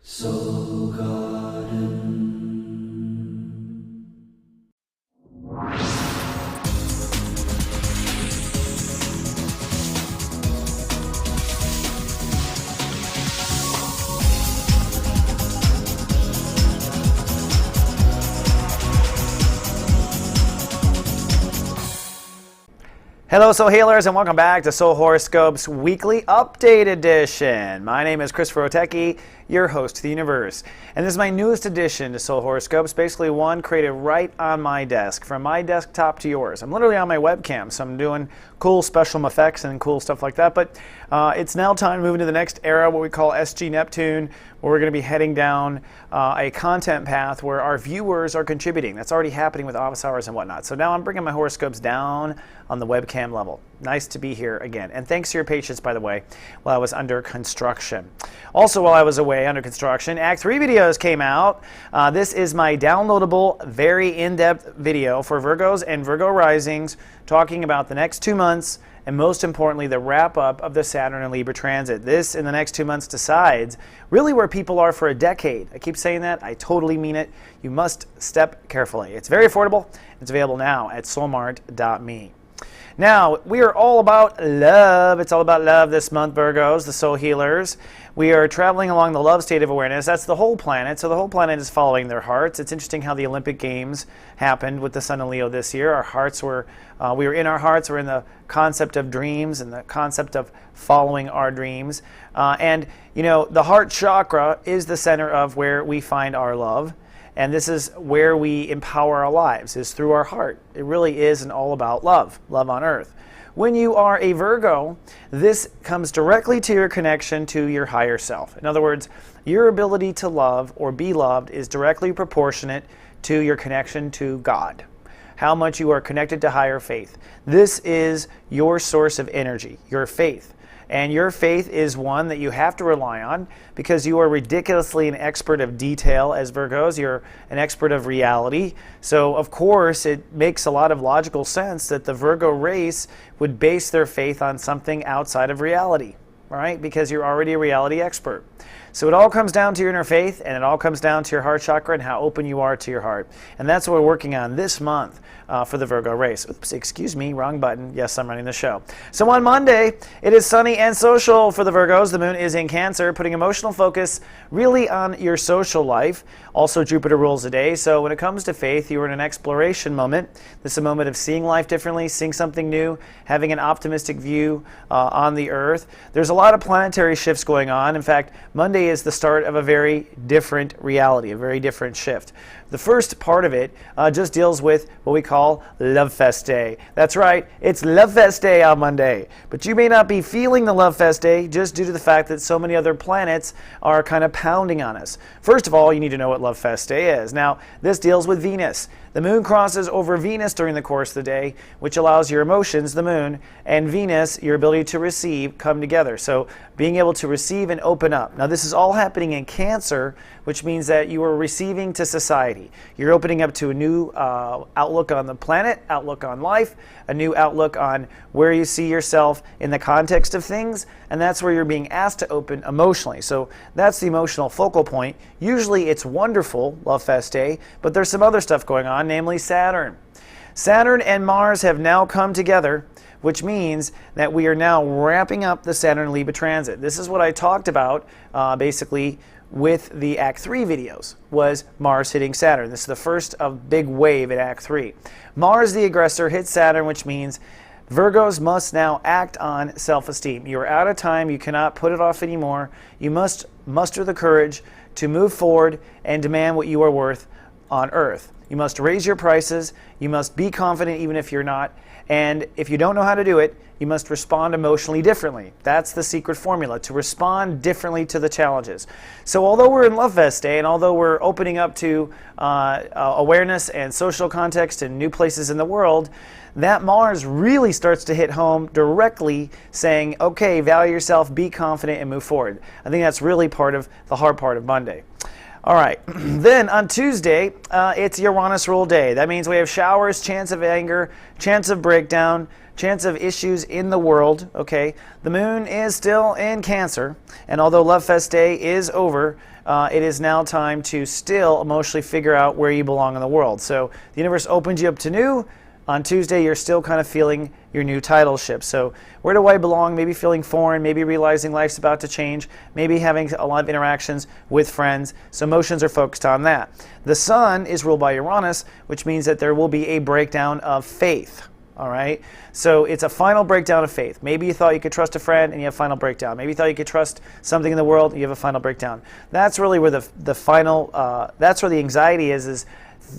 Soul Garden. Hello Soul Healers, and welcome back to Soul Horoscopes Weekly Update Edition. My name is Witecki, your host to the universe. And this is my newest addition to Soul Horoscopes, basically one created right on my desk, from my desktop to yours. I'm literally on my webcam, so I'm doing cool special effects and cool stuff like that. But it's now time to move into the next era, what we call SG Neptune, where we're going to be heading down a content path where our viewers are contributing. That's already happening with office hours and whatnot. So now I'm bringing my horoscopes down on the webcam level. Nice to be here again. And thanks for your patience, by the way, while I was under construction. Also, while I was away under construction, Act 3 videos came out. This is my downloadable, very in-depth video for Virgos and Virgo risings, talking about the next 2 months, and most importantly, the wrap-up of the Saturn and Libra transit. This, in the next 2 months, decides really where people are for a decade. I keep saying that. I totally mean it. You must step carefully. It's very affordable. It's available now at soulmart.me. Now, we are all about love. It's all about love this month, Virgos, the soul healers. We are traveling along the love state of awareness. That's the whole planet. So the whole planet is following their hearts. It's interesting how the Olympic Games happened with the Sun and Leo this year. Our hearts were, we were in our hearts. We're in the concept of dreams and the concept of following our dreams. And, you know, the heart chakra is the center of where we find our love. And this is where we empower our lives, is through our heart. It really is all about love, love on earth. When you are a Virgo, this comes directly to your connection to your higher self. In other words, your ability to love or be loved is directly proportionate to your connection to God. How much you are connected to higher faith. This is your source of energy, your faith. And your faith is one that you have to rely on because you are ridiculously an expert of detail as Virgos. You're an expert of reality. So, of course, it makes a lot of logical sense that the Virgo race would base their faith on something outside of reality, right? Because you're already a reality expert. So it all comes down to your inner faith, and it all comes down to your heart chakra and how open you are to your heart. And that's what we're working on this month for the Virgo race. Oops, excuse me, wrong button. Yes, I'm running the show. So on Monday, it is sunny and social for the Virgos. The moon is in Cancer, putting emotional focus really on your social life. Also, Jupiter rules the day. So when it comes to faith, you're in an exploration moment. This is a moment of seeing life differently, seeing something new, having an optimistic view on the earth. There's a lot of planetary shifts going on. In fact, Monday is the start of a very different reality, a very different shift. The first part of it just deals with what we call Love Fest Day. That's right, it's Love Fest Day on Monday. But you may not be feeling the Love Fest Day just due to the fact that so many other planets are kind of pounding on us. First of all, you need to know what Love Fest Day is. Now, this deals with Venus. The moon crosses over Venus during the course of the day, which allows your emotions, the moon, and Venus, your ability to receive, come together. So being able to receive and open up. Now, this is all happening in Cancer, which means that you are receiving to society. You're opening up to a new outlook on the planet, outlook on life, a new outlook on where you see yourself in the context of things, and that's where you're being asked to open emotionally. So that's the emotional focal point. Usually it's wonderful, Love Fest Day, but there's some other stuff going on, namely Saturn. Saturn and Mars have now come together, which means that we are now wrapping up the Saturn Libra transit. This is what I talked about basically with the Act 3 videos, was Mars hitting Saturn. This is the first of big wave at Act 3. Mars, the aggressor, hits Saturn, which means Virgos must now act on self-esteem. You are out of time. You cannot put it off anymore. You must muster the courage to move forward and demand what you are worth on Earth. You must raise your prices. You must be confident even if you're not. And if you don't know how to do it, you must respond emotionally differently. That's the secret formula, to respond differently to the challenges. So although we're in Love Fest Day, and although we're opening up to awareness and social context and new places in the world, that Mars really starts to hit home directly saying, okay, value yourself, be confident, and move forward. I think that's really part of the hard part of Monday. All right, then on Tuesday, it's Uranus rule day. That means we have showers, chance of anger, chance of breakdown, chance of issues in the world, okay? The moon is still in Cancer, and although Love Fest Day is over, it is now time to still emotionally figure out where you belong in the world. So the universe opens you up to new. On Tuesday, you're still kind of feeling your new titleship. So where do I belong? Maybe feeling foreign, maybe realizing life's about to change, maybe having a lot of interactions with friends. So emotions are focused on that. The sun is ruled by Uranus, which means that there will be a breakdown of faith. All right, so it's a final breakdown of faith. Maybe you thought you could trust a friend and you have a final breakdown. Maybe you thought you could trust something in the world and you have a final breakdown. That's really where the final, that's where the anxiety is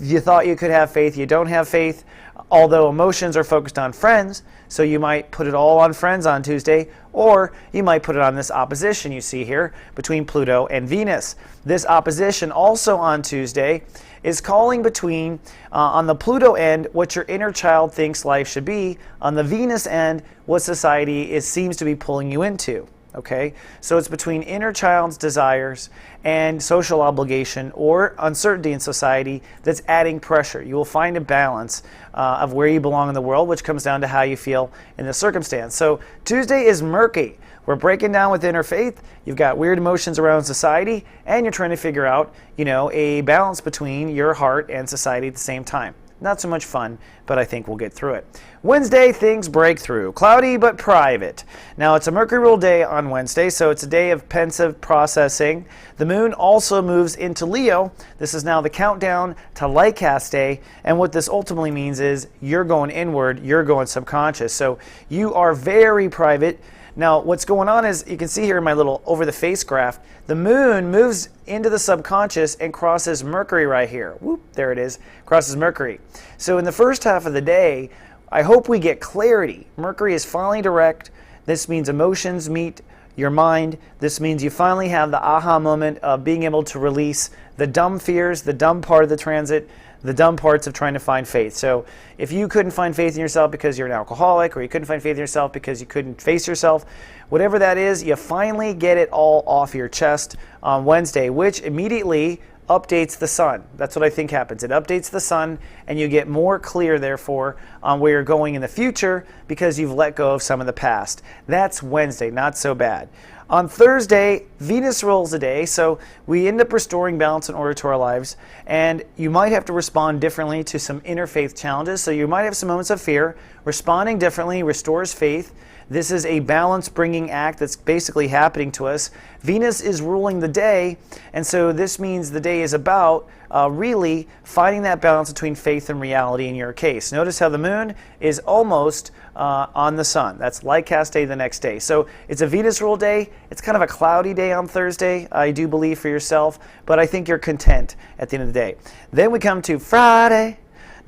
you thought you could have faith, you don't have faith, although emotions are focused on friends, so you might put it all on friends on Tuesday, or you might put it on this opposition you see here between Pluto and Venus. This opposition also on Tuesday is calling between, on the Pluto end, what your inner child thinks life should be, on the Venus end, what society seems to be pulling you into. Okay, so it's between inner child's desires and social obligation or uncertainty in society that's adding pressure. You will find a balance of where you belong in the world, which comes down to how you feel in the circumstance. So Tuesday is murky. We're breaking down with inner faith. You've got weird emotions around society, and you're trying to figure out, a balance between your heart and society at the same time. Not so much fun, but I think we'll get through it. Wednesday, things break through. Cloudy but private. Now, it's a Mercury ruled day on Wednesday, so it's a day of pensive processing. The moon also moves into Leo. This is now the countdown to light cast day, and what this ultimately means is you're going inward, you're going subconscious. So you are very private. Now, what's going on is, you can see here in my little over-the-face graph, the moon moves into the subconscious and crosses Mercury right here. Whoop, there it is, crosses Mercury. So in the first half of the day, I hope we get clarity. Mercury is finally direct. This means emotions meet your mind. This means you finally have the aha moment of being able to release the dumb fears, the dumb part of the transit, the dumb parts of trying to find faith. So if you couldn't find faith in yourself because you're an alcoholic, or you couldn't find faith in yourself because you couldn't face yourself, whatever that is, you finally get it all off your chest on Wednesday, which immediately updates the sun. That's what I think happens. It updates the sun, and you get more clear, therefore, on where you're going in the future because you've let go of some of the past. That's Wednesday, not so bad. On Thursday, Venus rules the day, so we end up restoring balance and order to our lives, and you might have to respond differently to some interfaith challenges. So you might have some moments of fear. Responding differently restores faith. This is a balance-bringing act that's basically happening to us. Venus is ruling the day, and so this means the day is about really finding that balance between faith and reality in your case. Notice how the moon is almost on the sun. That's light cast day the next day. So it's a Venus ruled day. It's kind of a cloudy day on Thursday, I do believe, for yourself, but I think you're content at the end of the day. Then we come to Friday.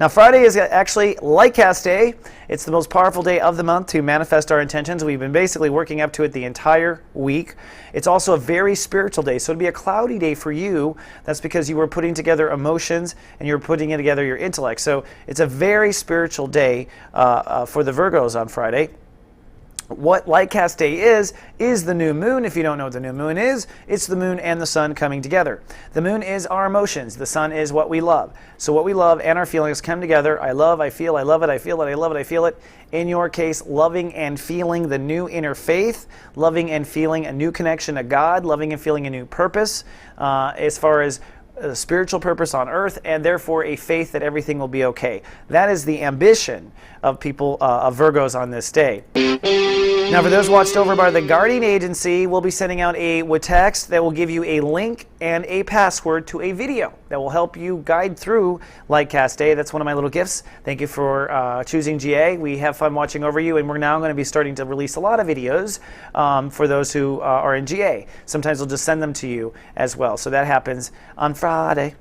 Now, Friday is actually light cast day. It's the most powerful day of the month to manifest our intentions. We've been basically working up to it the entire week. It's also a very spiritual day, so it'll be a cloudy day for you. That's because you were putting together emotions and you're putting together your intellect. So it's a very spiritual day for the Virgos on Friday. What light cast day is the new moon. If you don't know what the new moon is, it's the moon and the sun coming together. The moon is our emotions. The sun is what we love. So what we love and our feelings come together. I love, I feel, I love it, I feel it, I love it, I feel it. In your case, loving and feeling the new inner faith, loving and feeling a new connection to God, loving and feeling a new purpose as far as a spiritual purpose on earth, and therefore a faith that everything will be okay. That is the ambition of people, of Virgos on this day. Now, for those watched over by the Guardian Agency, we'll be sending out a text that will give you a link and a password to a video that will help you guide through Lightcast Day. That's one of my little gifts. Thank you for choosing GA. We have fun watching over you, and we're now going to be starting to release a lot of videos for those who are in GA. Sometimes we'll just send them to you as well. So that happens on Friday.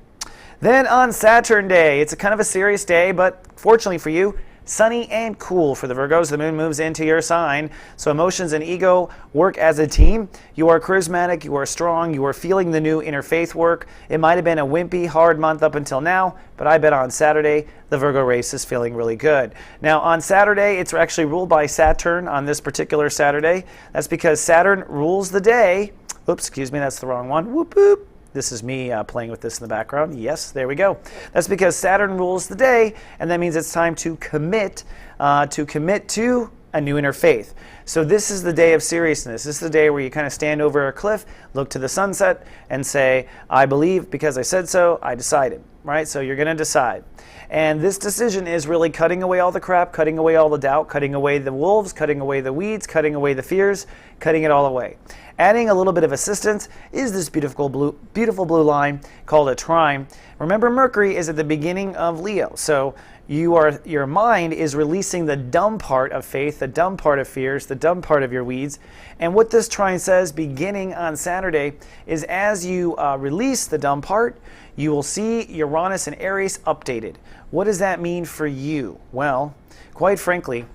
Then on Saturn Day, it's a kind of a serious day, but fortunately for you, sunny and cool for the Virgos. The moon moves into your sign, so emotions and ego work as a team. You are charismatic, you are strong, you are feeling the new inner faith work. It might have been a wimpy, hard month up until now, but I bet on Saturday, the Virgo race is feeling really good. Now on Saturday, it's actually ruled by Saturn on this particular Saturday. That's because Saturn rules the day. Oops, excuse me, that's the wrong one. Whoop, whoop. This is me playing with this in the background. Yes, there we go. That's because Saturn rules the day, and that means it's time to commit to a new inner faith. So this is the day of seriousness. This is the day where you kind of stand over a cliff, look to the sunset, and say, I believe because I said so, I decided, right? So you're going to decide. And this decision is really cutting away all the crap, cutting away all the doubt, cutting away the wolves, cutting away the weeds, cutting away the fears, cutting it all away. Adding a little bit of assistance is this beautiful blue line called a trine. Remember, Mercury is at the beginning of Leo. So your mind is releasing the dumb part of faith, the dumb part of fears, the dumb part of your weeds. And what this trine says beginning on Saturday is as you release the dumb part, you will see Uranus and Aries updated. What does that mean for you? Well, quite frankly,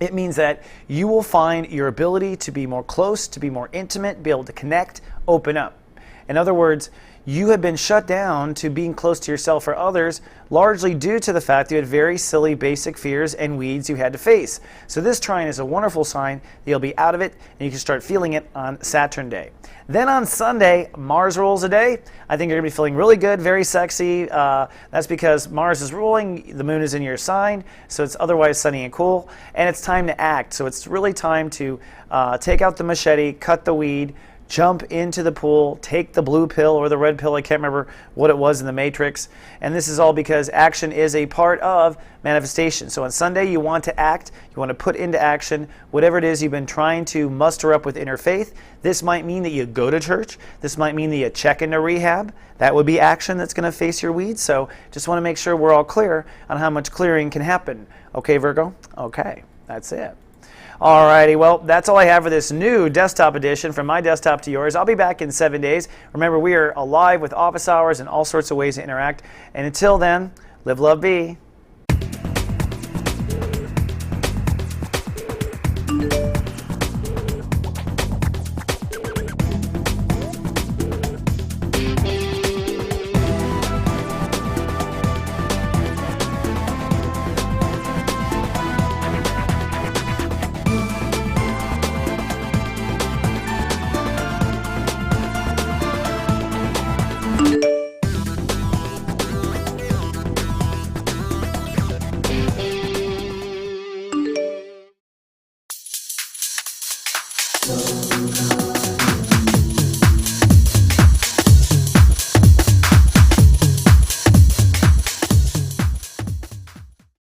it means that you will find your ability to be more close, to be more intimate, be able to connect, open up. In other words, you have been shut down to being close to yourself or others, largely due to the fact you had very silly basic fears and weeds you had to face. So this trine is a wonderful sign that you'll be out of it and you can start feeling it on Saturn Day. Then on Sunday, Mars rules the day. I think you're going to be feeling really good, very sexy. That's because Mars is ruling, the moon is in your sign, so it's otherwise sunny and cool, and it's time to act. So it's really time to take out the machete, cut the weed, jump into the pool, take the blue pill or the red pill, I can't remember what it was in the Matrix. And this is all because action is a part of manifestation. So on Sunday, you want to act, you want to put into action whatever it is you've been trying to muster up with inner faith. This might mean that you go to church. This might mean that you check into rehab. That would be action that's going to face your weeds. So just want to make sure we're all clear on how much clearing can happen. Okay, Virgo? Okay, that's it. Alrighty, well, that's all I have for this new desktop edition, from my desktop to yours. I'll be back in 7 days. Remember, we are alive with office hours and all sorts of ways to interact. And until then, live, love, be.